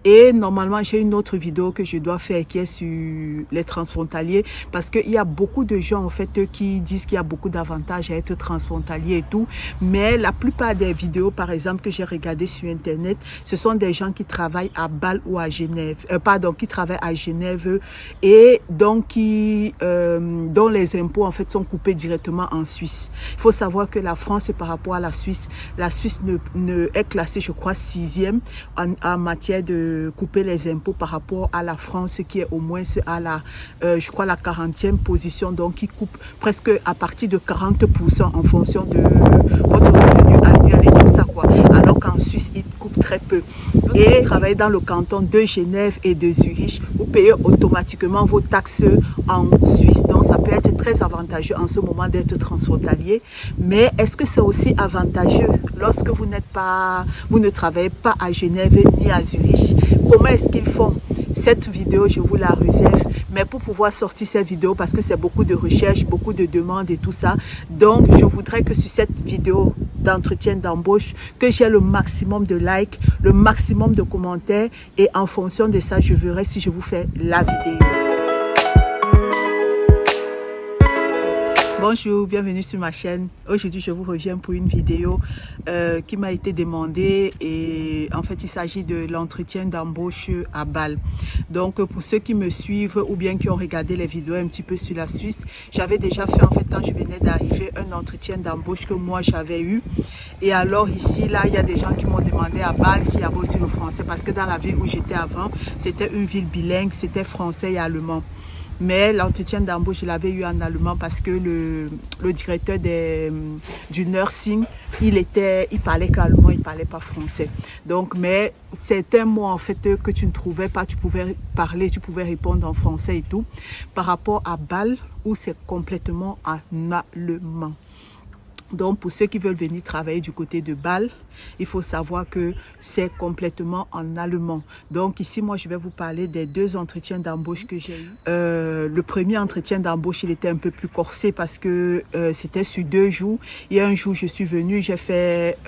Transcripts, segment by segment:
Et normalement, j'ai une autre vidéo que je dois faire qui est sur les transfrontaliers parce qu'il y a beaucoup de gens en fait qui disent qu'il y a beaucoup d'avantages à être transfrontalier et tout. Mais la plupart des vidéos, par exemple, que j'ai regardées sur Internet, ce sont des gens qui travaillent à Bâle ou à Genève. Qui travaillent à Genève et donc dont les impôts en fait sont coupés directement en Suisse. Il faut savoir que la France par rapport à la Suisse ne est classée, je crois, 6e en matière de couper les impôts par rapport à la France qui est au moins à la, je crois, la 40e position, donc qui coupe presque à partir de 40% en fonction de votre revenu annuel et tout ça, quoi. Alors qu'en Suisse, ils coupent très peu. Et travailler dans le canton de Genève et de Zurich, vous payez automatiquement vos taxes en Suisse. Donc, ça peut être très avantageux en ce moment d'être transfrontalier. Mais est-ce que c'est aussi avantageux lorsque vous ne travaillez pas à Genève ni à Zurich? Comment est-ce qu'ils font? Cette vidéo, je vous la réserve. Mais pour pouvoir sortir cette vidéo, parce que c'est beaucoup de recherches, beaucoup de demandes et tout ça, donc je voudrais que sur cette vidéo d'entretien d'embauche, que j'ai le maximum de likes, le maximum de commentaires, et en fonction de ça, je verrai si je vous fais la vidéo. Bonjour, bienvenue sur ma chaîne. Aujourd'hui, je vous reviens pour une vidéo qui m'a été demandée et en fait, il s'agit de l'entretien d'embauche à Bâle. Donc, pour ceux qui me suivent ou bien qui ont regardé les vidéos un petit peu sur la Suisse, j'avais déjà fait en fait quand je venais d'arriver un entretien d'embauche que moi j'avais eu. Et alors ici, là, il y a des gens qui m'ont demandé à Bâle s'il y avait aussi le français parce que dans la ville où j'étais avant, c'était une ville bilingue, c'était français et allemand. Mais l'entretien d'embauche, je l'avais eu en allemand parce que le directeur du nursing, il parlait qu'allemand, il ne parlait pas français. Donc, mais certains mots en fait que tu ne trouvais pas, tu pouvais parler, tu pouvais répondre en français et tout. Par rapport à Bâle, où c'est complètement en allemand. Donc, pour ceux qui veulent venir travailler du côté de Bâle, il faut savoir que c'est complètement en allemand. Donc, ici, moi, je vais vous parler des deux entretiens d'embauche que j'ai eu. Le premier entretien d'embauche, il était un peu plus corsé parce que c'était sur 2 jours. Il y a un jour, je suis venue, j'ai fait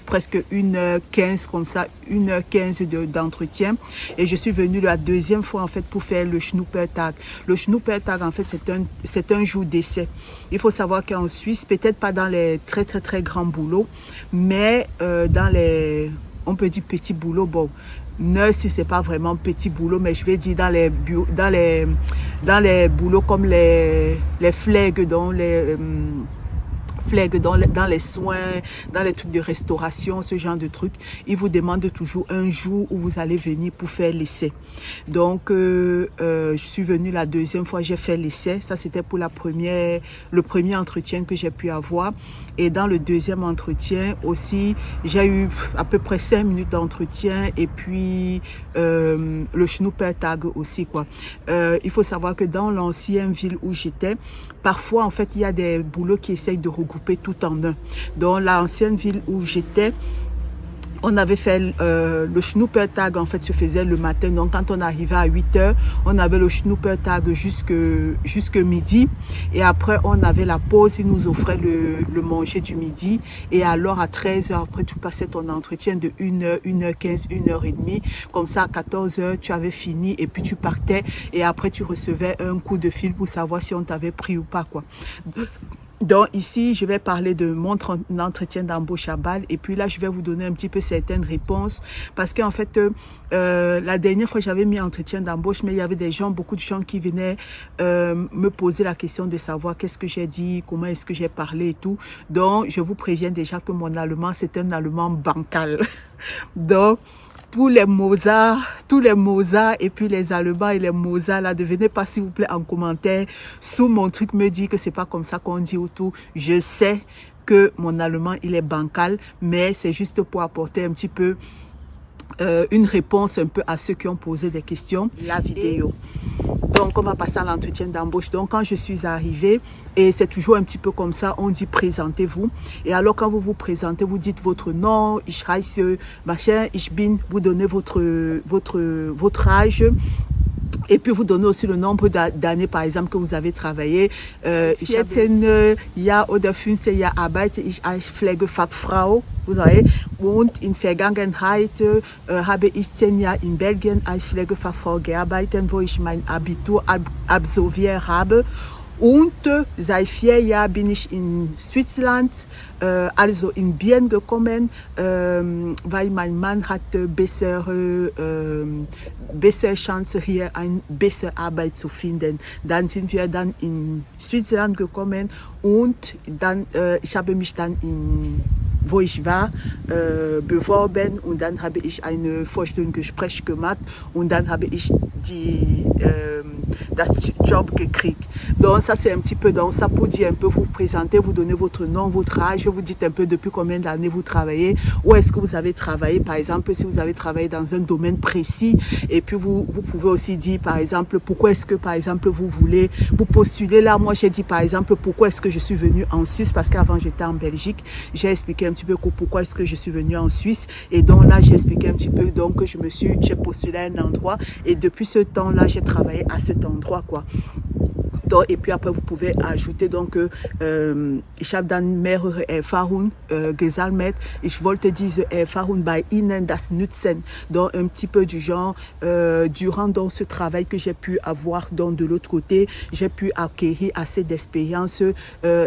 presque 1h15 comme ça, 1h15 d'entretien. Et je suis venue la deuxième fois, en fait, pour faire le Schnuppertag. Le Schnuppertag, en fait, c'est un jour d'essai. Il faut savoir qu'en Suisse, peut-être pas dans les très, très, très grands boulots, mais dans les, on peut dire petits boulots, bon, nurse, c'est pas vraiment petit boulot, mais je vais dire dans les boulots comme les flags, dans les soins, dans les trucs de restauration, ce genre de trucs, ils vous demandent toujours un jour où vous allez venir pour faire l'essai. Donc, je suis venue la deuxième fois, j'ai fait l'essai. Ça, c'était pour le premier entretien que j'ai pu avoir. Et dans le deuxième entretien aussi, j'ai eu à peu près 5 minutes d'entretien et puis le Schnuppertag aussi, quoi. Il faut savoir que dans l'ancienne ville où j'étais, parfois, en fait, il y a des boulots qui essayent de regrouper tout en un. Dans l'ancienne ville où j'étais, on avait fait le Schnuppertag, en fait, se faisait le matin. Donc, quand on arrivait à 8h, on avait le Schnuppertag jusque midi. Et après, on avait la pause. Ils nous offraient le manger du midi. Et alors, à 13h, après, tu passais ton entretien de 1h, 1h15, 1h30. Comme ça, à 14h, tu avais fini et puis tu partais. Et après, tu recevais un coup de fil pour savoir si on t'avait pris ou pas, quoi. Donc ici, je vais parler de mon entretien d'embauche à Bâle et puis là, je vais vous donner un petit peu certaines réponses parce qu'en fait, la dernière fois, j'avais mis entretien d'embauche, mais il y avait beaucoup de gens qui venaient me poser la question de savoir qu'est-ce que j'ai dit, comment est-ce que j'ai parlé et tout. Donc, je vous préviens déjà que mon allemand, c'est un allemand bancal. Donc, pour les Mozart, tous les Mozart et puis les Allemands et les Mozart, là, devenez pas s'il vous plaît en commentaire sous mon truc me dit que c'est pas comme ça qu'on dit autour. Je sais que mon allemand, il est bancal, mais c'est juste pour apporter un petit peu une réponse un peu à ceux qui ont posé des questions. La vidéo. Donc, on va passer à l'entretien d'embauche. Donc, quand je suis arrivée, et c'est toujours un petit peu comme ça, on dit présentez-vous. Et alors, quand vous vous présentez, vous dites votre nom, ich heiße, machin, ich bin, vous donnez votre âge. Et puis, vous donnez aussi le nombre d'années, par exemple, que vous avez travaillé. 14 Jahre oder 15 Jahre arbeite ich als Pflegefachfrau. Vous voyez, und in Vergangenheit habe ich 10 Jahre in Belgien als Pflegefachfrau gearbeitet, wo ich mein Abitur absolviert habe. Und seit 4 Jahren bin ich in Switzerland, also in Bien gekommen, weil mein Mann hatte bessere Chance hier eine bessere Arbeit zu finden. Dann sind wir dann in Switzerland gekommen und dann, ich habe mich dann wo ich war, beworben und dann habe ich ein Vorstellungsgespräch gemacht und dann habe ich das Job gekriegt. Donc ça c'est un petit peu donc ça pour dire un peu, vous présenter, vous donner votre nom, votre âge, vous dites un peu depuis combien d'années vous travaillez, où est-ce que vous avez travaillé, par exemple si vous avez travaillé dans un domaine précis, et puis vous pouvez aussi dire par exemple pourquoi est-ce que par exemple vous voulez vous postuler là. Moi j'ai dit par exemple pourquoi est-ce que je suis venue en Suisse, parce qu'avant j'étais en Belgique. J'ai expliqué un petit peu pourquoi est-ce que je suis venue en Suisse, et donc là j'ai expliqué un petit peu donc que j'ai postulé à un endroit et depuis ce temps là j'ai travaillé à cet endroit quoi. Donc, et puis après vous pouvez ajouter donc ich habe dann mehrere Erfahrungen gesammelt. Ich wollte diese Erfahrung bei Ihnen das nützen. Donc un petit peu du genre durant donc ce travail que j'ai pu avoir donc de l'autre côté, j'ai pu acquérir assez d'expérience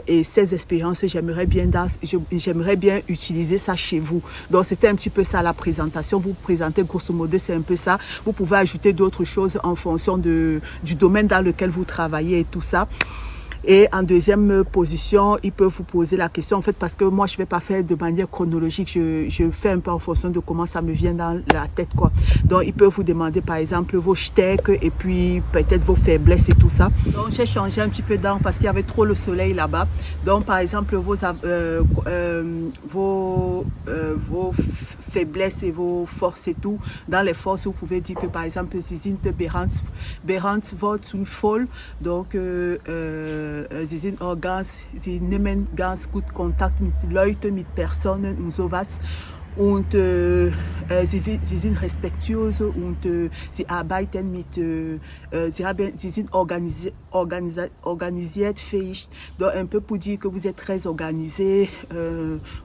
et ces expériences j'aimerais bien utiliser ça chez vous. Donc c'était un petit peu ça la présentation. Vous présentez grosso modo, c'est un peu ça. Vous pouvez ajouter d'autres choses en fonction du domaine dans lequel vous travaillez et tout ça. Et en deuxième position, ils peuvent vous poser la question, en fait, parce que moi, je ne vais pas faire de manière chronologique, je fais un peu en fonction de comment ça me vient dans la tête, quoi. Donc, ils peuvent vous demander, par exemple, vos stärken et puis peut-être vos faiblesses et tout ça. Donc, j'ai changé un petit peu d'angle parce qu'il y avait trop le soleil là-bas. Donc, par exemple, vos faiblesses et vos forces et tout. Dans les forces, vous pouvez dire que, par exemple, Sie sind verantwortungsvoll. Donc, sie nehmen ganz gut Kontakt mit Leuten, mit Personen und sowas. Und sie sind respektuös und sie arbeiten mit, sie sind organisiert fähig. Donc un peu pour dire que vous êtes très organisé,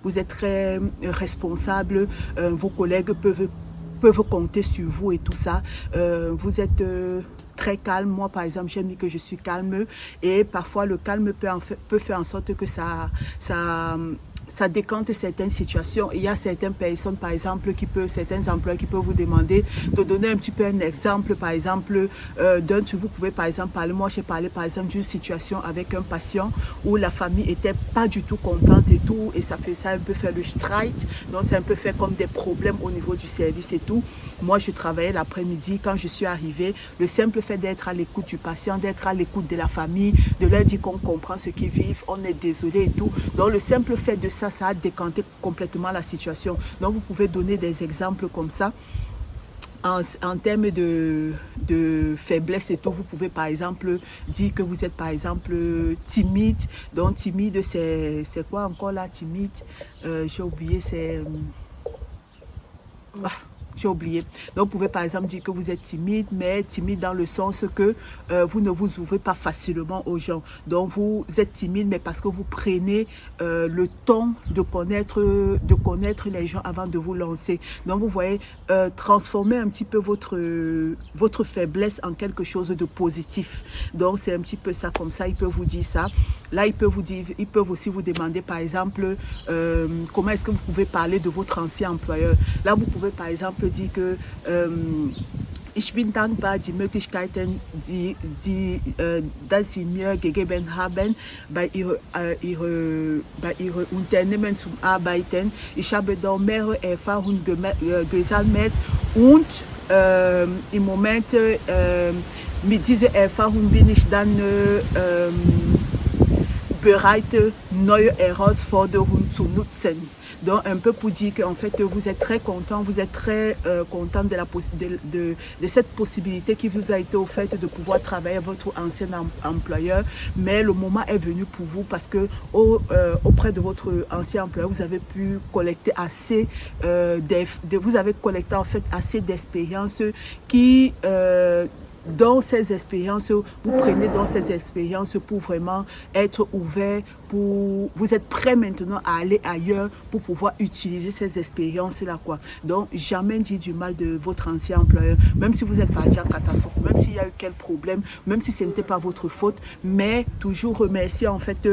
vous êtes très responsable, vos collègues peuvent compter sur vous et tout ça. Vous êtes très calme. Moi, par exemple, j'aime dire que je suis calme et parfois le calme peut faire en sorte que ça décante certaines situations. Il y a certaines personnes, par exemple, certains employeurs qui peuvent vous demander de donner un petit peu un exemple, par exemple, d'un truc. Vous pouvez, par exemple, parler. Moi, j'ai parlé, par exemple, d'une situation avec un patient où la famille était pas du tout contente et tout, et ça un peu faire le strike. Donc, c'est un peu fait comme des problèmes au niveau du service et tout. Moi, je travaillais l'après-midi. Quand je suis arrivée, le simple fait d'être à l'écoute du patient, d'être à l'écoute de la famille, de leur dire qu'on comprend ce qu'ils vivent, on est désolé et tout. Donc, le simple fait de ça a décanté complètement la situation. Donc, vous pouvez donner des exemples comme ça. En termes de faiblesse et tout, vous pouvez par exemple dire que vous êtes par exemple timide. Donc, timide, c'est quoi encore là, timide? J'ai oublié, c'est... j'ai oublié. Donc, vous pouvez par exemple dire que vous êtes timide, mais timide dans le sens que vous ne vous ouvrez pas facilement aux gens. Donc, vous êtes timide, mais parce que vous prenez le temps de connaître les gens avant de vous lancer. Donc, vous voyez, transformer un petit peu votre faiblesse en quelque chose de positif. Donc, c'est un petit peu ça, comme ça, il peut vous dire ça. Là, ils peuvent aussi vous demander, par exemple, comment est-ce que vous pouvez parler de votre ancien employeur. Là, vous pouvez, par exemple, dire que ich bin dankbar die Möglichkeiten, dass Sie mir gegeben haben, bei Ihrer Unternehmen zu arbeiten. Ich habe da mehrere Erfahrungen gesammelt und im Moment mit dieser Erfahrung bin ich dann bereit, neue Herausforderungen zu nutzen. Donc, un peu pour dire qu'en fait, vous êtes très content, vous êtes très content de cette possibilité qui vous a été offerte de pouvoir travailler avec votre ancien employeur. Mais le moment est venu pour vous parce que auprès de votre ancien employeur, vous avez pu collecter assez, vous avez collecté en fait assez d'expérience qui dans ces expériences, vous prenez dans ces expériences pour vraiment être ouvert, vous êtes prêt maintenant à aller ailleurs pour pouvoir utiliser ces expériences-là, quoi. Donc, jamais dire du mal de votre ancien employeur, même si vous êtes parti en catastrophe, même s'il y a eu quel problème, même si ce n'était pas votre faute, mais toujours remercier en fait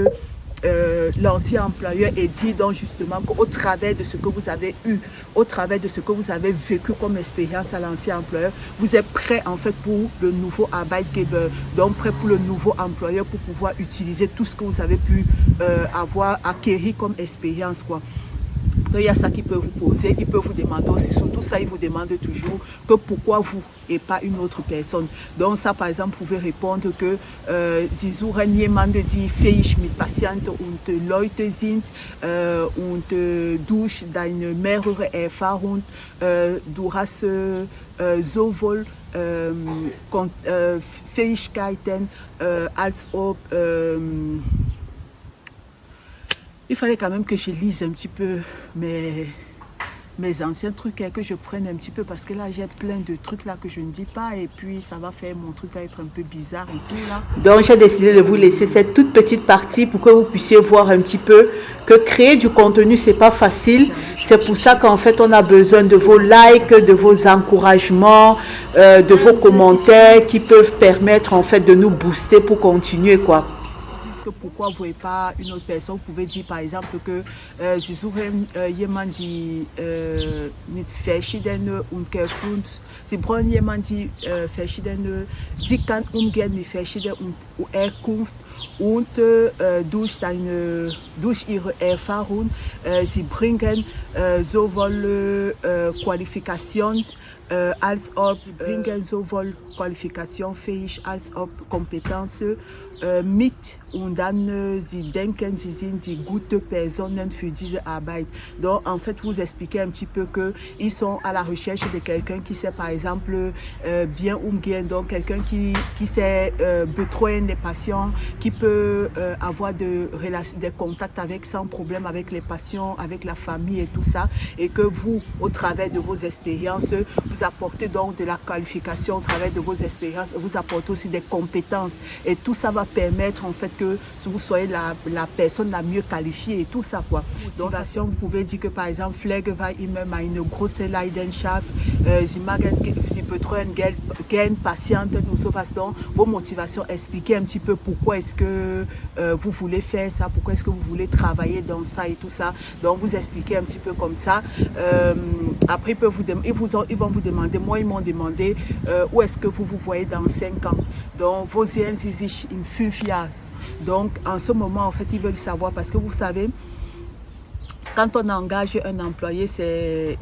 l'ancien employeur et dire donc justement qu'au travers de ce que vous avez eu, au travers de ce que vous avez vécu comme expérience à l'ancien employeur, vous êtes prêt en fait pour le nouveau Arbeitgeber, donc prêt pour le nouveau employeur pour pouvoir utiliser tout ce que vous avez pu avoir acquis comme expérience, quoi. Donc, il y a ça qui peut vous poser, il peut vous demander aussi, surtout ça, il vous demande toujours que pourquoi vous et pas une autre personne. Donc ça, par exemple, vous pouvez répondre que Sie suchen jemanden, die fähig mit Patienten und Leuten sind und durch deine mehrere Erfahrung, du hast sowohl Fähigkeiten als auch il fallait quand même que je lise un petit peu mes anciens trucs et que je prenne un petit peu parce que là j'ai plein de trucs là que je ne dis pas et puis ça va faire mon truc va être un peu bizarre et tout là. Donc j'ai décidé de vous laisser cette toute petite partie pour que vous puissiez voir un petit peu que créer du contenu c'est pas facile. C'est pour ça qu'en fait on a besoin de vos likes, de vos encouragements, de vos commentaires qui peuvent permettre en fait de nous booster pour continuer, quoi. Pourquoi vous ne voyez pas une autre personne, vous pouvez dire par exemple que Sie suchen jemanden, die mit verschiedenen Untergrund, Sie brauchen jemanden, die kann umgehen mit verschiedenen Herkunft und durch ihre Erfahrung, sie bringen sowohl Qualifikation als auch bringen sowohl Qualifikation fähig als auch Kompetenz mit und dann sie denken, sie sind die gute Personen für diese Arbeit. Donc en fait vous expliquez un petit peu que ils sont à la recherche de quelqu'un qui sait par exemple bien umgehen, donc quelqu'un qui sait betreuen les patients, qui peut avoir des contacts avec sans problème avec les patients, avec la famille et tout ça, et que vous au travers de vos expériences vous apportez donc de la qualification au travers de vos expériences, vous apportez aussi des compétences et tout ça va permettre en fait que vous soyez la personne la mieux qualifiée et tout ça, quoi. Donc vous pouvez dire que par exemple Pflege war immer meine große Leidenschaft, sie betreuen gern Patienten ou so was. Donc vos motivations, expliquez un petit peu pourquoi est-ce que vous voulez faire ça, pourquoi est-ce que vous voulez travailler dans ça et tout ça. Donc vous expliquez un petit peu comme ça. Après ils vont vous demander, moi ils m'ont demandé où est-ce que vous vous voyez dans 5 ans. Donc vos sehen Sie sich in 5 Jahren. Donc en ce moment en fait ils veulent savoir parce que vous savez quand on engage un employé,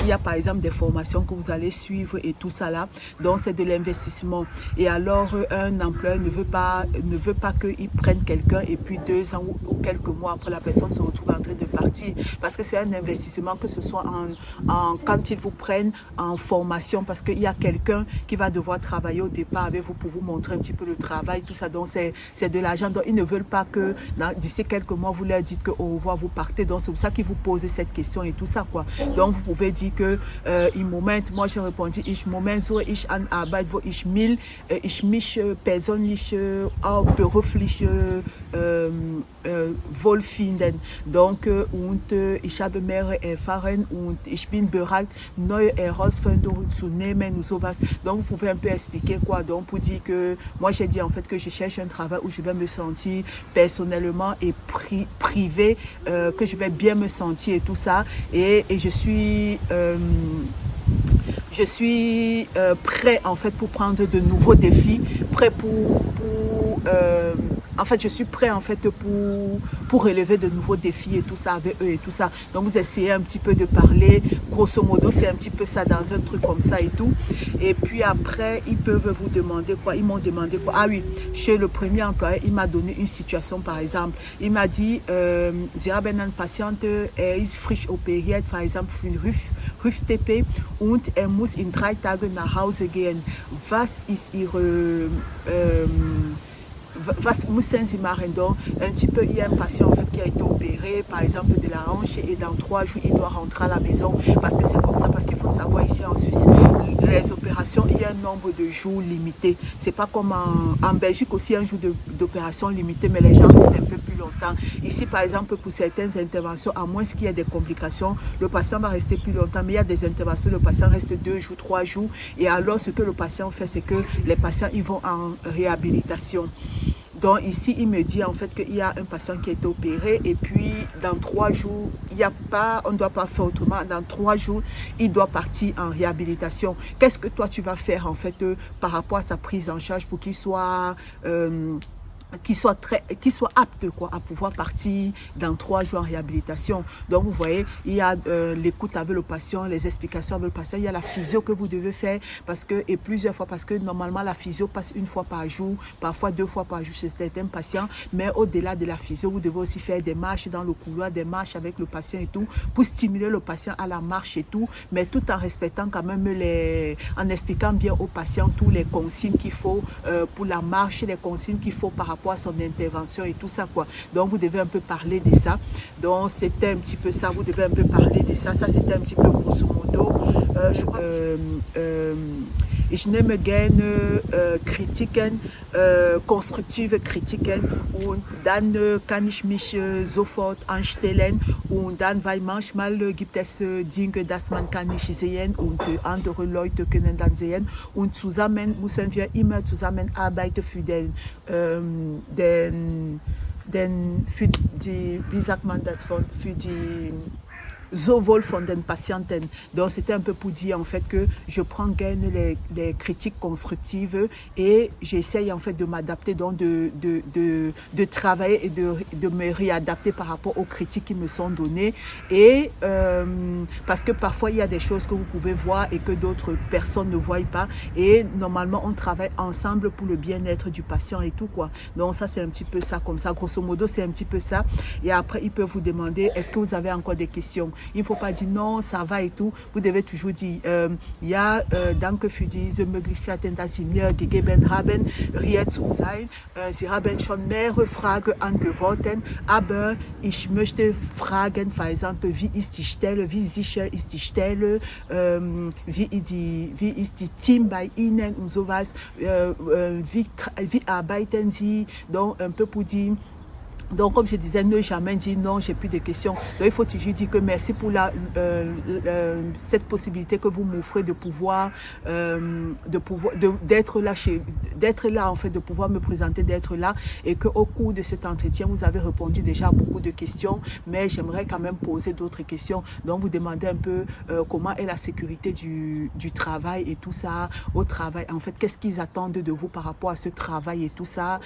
il y a par exemple des formations que vous allez suivre et tout ça là. Donc c'est de l'investissement. Et alors un employeur ne veut pas qu'il prenne quelqu'un et puis 2 ans ou quelques mois après la personne se retrouve en train de partir. Parce que c'est un investissement, que ce soit quand ils vous prennent en formation, parce qu'il y a quelqu'un qui va devoir travailler au départ avec vous pour vous montrer un petit peu le travail, tout ça. Donc c'est de l'argent. Donc ils ne veulent pas que d'ici quelques mois vous leur dites que au revoir, vous partez. Donc c'est pour ça qu'ils vous posent cette question et tout ça, quoi. Donc vous pouvez dire que im Moment, moi j'ai répondu, ich Moment so ich an Arbeit, wo ich mich persönlich auch beruflich wohlfinden. Donc und ich habe mehrere Erfahrungen und ich bin bereit, neue Herausforderungen zu nehmen ou sowas. Donc vous pouvez un peu expliquer, quoi. Donc pour dire que moi j'ai dit en fait que je cherche un travail où je vais me sentir personnellement et privé, que je vais bien me sentir et tout ça, et je suis prêt en fait pour prendre de nouveaux défis, prêt en fait je suis prêt en fait pour relever de nouveaux défis et tout ça avec eux et tout ça. Donc vous essayez un petit peu de parler, grosso modo c'est un petit peu ça dans un truc comme ça et tout. Et puis après ils peuvent vous demander quoi, ils m'ont demandé quoi. Ah oui, chez le premier employé il m'a donné une situation par exemple. Il m'a dit Sie haben einen Patienten, ist frisch operiert, par exemple für Hüft-TP und muss in 3 Tagen nach Hause gehen. Was ist donc un petit peu, il y a un patient en fait qui a été opéré, par exemple de la hanche, et dans 3 jours, il doit rentrer à la maison parce que c'est comme ça, parce qu'il faut savoir ici en Suisse, les opérations, il y a un nombre de jours limité. C'est pas comme en Belgique aussi, un jour d'opération limité, mais les gens restent un peu plus longtemps. Ici, par exemple, pour certaines interventions, à moins qu'il y ait des complications, le patient va rester plus longtemps, mais il y a des interventions, le patient reste 2 jours, 3 jours, et alors ce que le patient fait, c'est que les patients, ils vont en réhabilitation. Donc ici, il me dit en fait qu'il y a un patient qui est opéré et puis dans 3 jours, il y a pas, on ne doit pas faire autrement. Dans 3 jours, il doit partir en réhabilitation. Qu'est-ce que toi tu vas faire en fait par rapport à sa prise en charge pour qu'il soit apte quoi, à pouvoir partir dans 3 jours en réhabilitation. Donc vous voyez, il y a l'écoute avec le patient, les explications avec le patient, il y a la physio que vous devez faire parce que, et plusieurs fois, parce que normalement la physio passe 1 fois par jour, parfois 2 fois par jour chez certains patients, mais au-delà de la physio, vous devez aussi faire des marches dans le couloir, des marches avec le patient et tout, pour stimuler le patient à la marche et tout, mais tout en respectant quand même en expliquant bien au patient tous les consignes qu'il faut pour la marche, les consignes qu'il faut par rapport à son intervention et tout ça quoi. Donc vous devez un peu parler de ça. Donc c'était un petit peu ça, vous devez un peu parler de ça. Ça c'était un petit peu grosso modo. Ich nehme gerne Kritiken, konstruktive Kritiken und dann kann ich mich sofort anstellen und dann, weil manchmal gibt es Dinge, das man kann nicht sehen und andere Leute können dann sehen und zusammen müssen wir immer zusammenarbeiten für für die, wie sagt man das, für die sowohl von den Patienten. Donc c'était un peu pour dire en fait que je prends gain les critiques constructives et j'essaye en fait de m'adapter, donc de travailler et de me réadapter par rapport aux critiques qui me sont données. Et parce que parfois il y a des choses que vous pouvez voir et que d'autres personnes ne voient pas, et normalement on travaille ensemble pour le bien-être du patient et tout quoi. Donc ça c'est un petit peu ça, comme ça grosso modo c'est un petit peu ça. Et après il peut vous demander est-ce que vous avez encore des questions. Il ne faut pas dire non, ça va et tout. Vous devez toujours dire, ja, danke für diese Möglichkeiten, dass Sie mir gegeben haben, hier zu sein. Sie haben schon mehrere Fragen angeboten, aber ich möchte fragen, par exemple, wie ist die Stelle, wie sicher ist die Stelle, wie ist die Team bei Ihnen und sowas, wie arbeiten Sie, donc un peu pour dire. Donc, comme je disais, ne jamais dire non, j'ai plus de questions. Donc, il faut toujours dire que merci pour cette possibilité que vous m'offrez de pouvoir, d'être là, en fait, de pouvoir me présenter, d'être là, et qu'au cours de cet entretien, vous avez répondu déjà à beaucoup de questions, mais j'aimerais quand même poser d'autres questions. Donc, vous demandez un peu comment est la sécurité du travail et tout ça, au travail. En fait, qu'est-ce qu'ils attendent de vous par rapport à ce travail et tout ça,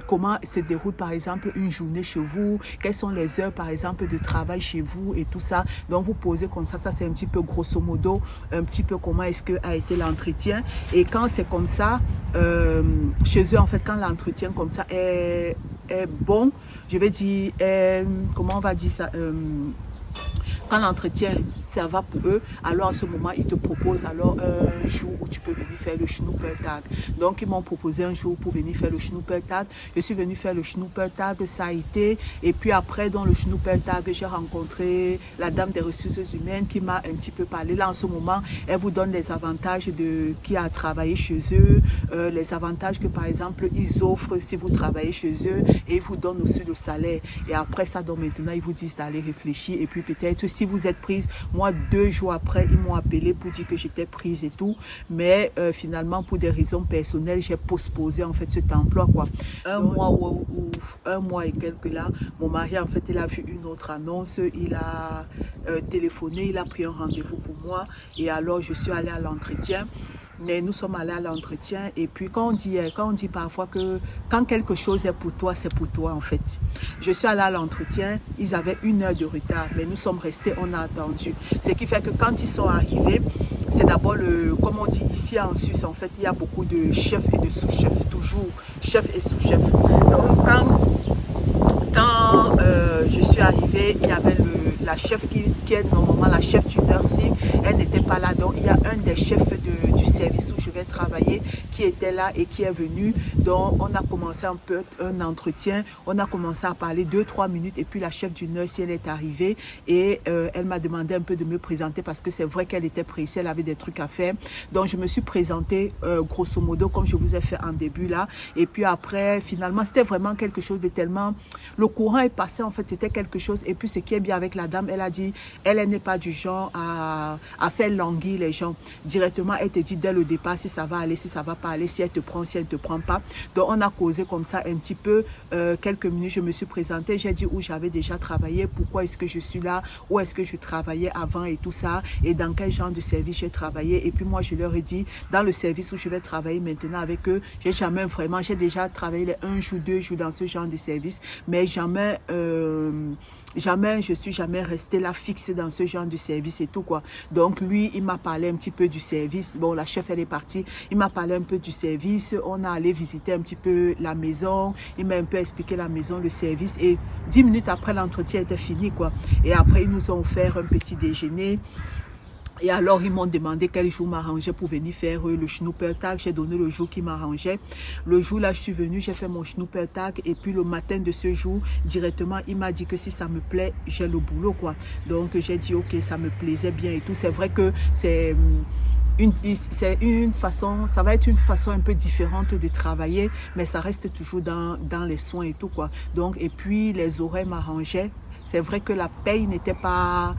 comment se déroule, par exemple, une journée chez vous, quelles sont les heures par exemple de travail chez vous et tout ça. Donc vous posez comme ça c'est un petit peu grosso modo, un petit peu comment est-ce que a été l'entretien. Et quand c'est comme ça, chez eux en fait, quand l'entretien comme ça est bon, je vais dire, comment on va dire ça, quand l'entretien ça va pour eux, alors en ce moment ils te proposent alors un jour où tu peux venir faire le Schnuppertag. Donc ils m'ont proposé un jour pour venir faire le Schnuppertag. Je suis venue faire le Schnuppertag, ça a été, et puis après dans le Schnuppertag j'ai rencontré la dame des ressources humaines qui m'a un petit peu parlé. Là en ce moment elle vous donne les avantages de qui a travaillé chez eux, les avantages que par exemple ils offrent si vous travaillez chez eux, et ils vous donnent aussi le salaire. Et après ça, donc maintenant ils vous disent d'aller réfléchir, et puis peut-être si vous êtes prise, moi 2 jours après ils m'ont appelé pour dire que j'étais prise et tout, mais finalement pour des raisons personnelles j'ai postposé en fait cet emploi quoi. Un mois et quelques là, mon mari en fait il a vu une autre annonce, il a téléphoné, il a pris un rendez-vous pour moi, et alors je suis allée à l'entretien. Mais nous sommes allés à l'entretien, et puis quand on dit parfois que quand quelque chose est pour toi, c'est pour toi en fait. Je suis allée à l'entretien, ils avaient 1 heure de retard, mais nous sommes restés, on a attendu. Ce qui fait que quand ils sont arrivés, c'est d'abord comme on dit ici en Suisse, en fait, il y a beaucoup de chefs et de sous-chefs, toujours chef et sous-chef. Donc quand je suis arrivée, il y avait la chef qui est normalement la chef du nursing, elle n'était pas là. Donc il y a un des chefs du service où je vais travailler qui qui était là et qui est venu. Donc, on a commencé un peu un entretien. On a commencé à parler 2-3 minutes. Et puis, la chef du nurse, elle est arrivée et elle m'a demandé un peu de me présenter parce que c'est vrai qu'elle était pressée. Elle avait des trucs à faire. Donc, je me suis présentée grosso modo comme je vous ai fait en début là. Et puis après, finalement, c'était vraiment quelque chose de tellement... Le courant est passé, en fait, c'était quelque chose. Et puis, ce qui est bien avec la dame, elle a dit, elle n'est pas du genre à faire languir les gens. Directement, elle te dit dès le départ si ça va aller, si ça va pas aller, si elle te prend, si elle te prend pas. Donc, on a causé comme ça un petit peu, quelques minutes. Je me suis présentée, j'ai dit où j'avais déjà travaillé, pourquoi est-ce que je suis là, où est-ce que je travaillais avant et tout ça, et dans quel genre de service j'ai travaillé. Et puis, moi, je leur ai dit, dans le service où je vais travailler maintenant avec eux, j'ai déjà travaillé les 1 jour, 2 jours dans ce genre de service, mais jamais, je suis jamais restée là fixe dans ce genre de service et tout quoi. Donc lui, il m'a parlé un petit peu du service. Bon, la chef, elle est partie. Il m'a parlé un peu du service. On a allé visiter un petit peu la maison. Il m'a un peu expliqué la maison, le service. Et 10 minutes après, l'entretien était fini quoi. Et après, ils nous ont offert un petit déjeuner. Et alors, ils m'ont demandé quel jour m'arrangeait pour venir faire le Schnuppertag. J'ai donné le jour qui m'arrangeait. Le jour là, je suis venue, j'ai fait mon Schnuppertag. Et puis, le matin de ce jour, directement, il m'a dit que si ça me plaît, j'ai le boulot, quoi. Donc, j'ai dit, OK, ça me plaisait bien et tout. C'est vrai que c'est une façon, ça va être une façon un peu différente de travailler, mais ça reste toujours dans les soins et tout, quoi. Donc, et puis, les horaires m'arrangeaient. C'est vrai que la paye n'était pas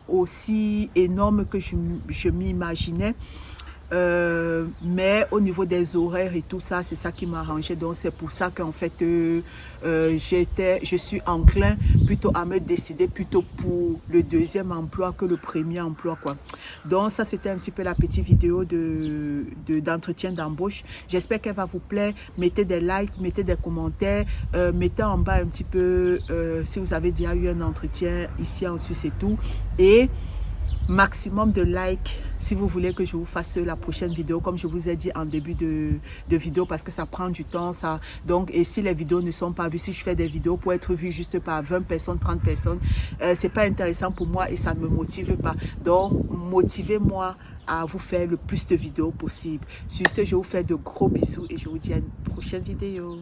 aussi énorme que je m'imaginais. Mais au niveau des horaires et tout ça, c'est ça qui m'arrangeait. Donc c'est pour ça qu'en fait je suis enclin plutôt à me décider plutôt pour le deuxième emploi que le premier emploi quoi. Donc ça c'était un petit peu la petite vidéo d'entretien d'embauche. J'espère qu'elle va vous plaire. Mettez des likes, mettez des commentaires, mettez en bas un petit peu si vous avez déjà eu un entretien ici en Suisse et tout. Et maximum de likes si vous voulez que je vous fasse la prochaine vidéo comme je vous ai dit en début de vidéo parce que ça prend du temps ça. Donc et si les vidéos ne sont pas vues, si je fais des vidéos pour être vues juste par 20 personnes, 30 personnes, c'est pas intéressant pour moi et ça ne me motive pas. Donc motivez-moi à vous faire le plus de vidéos possible. Sur ce, je vous fais de gros bisous et je vous dis à une prochaine vidéo.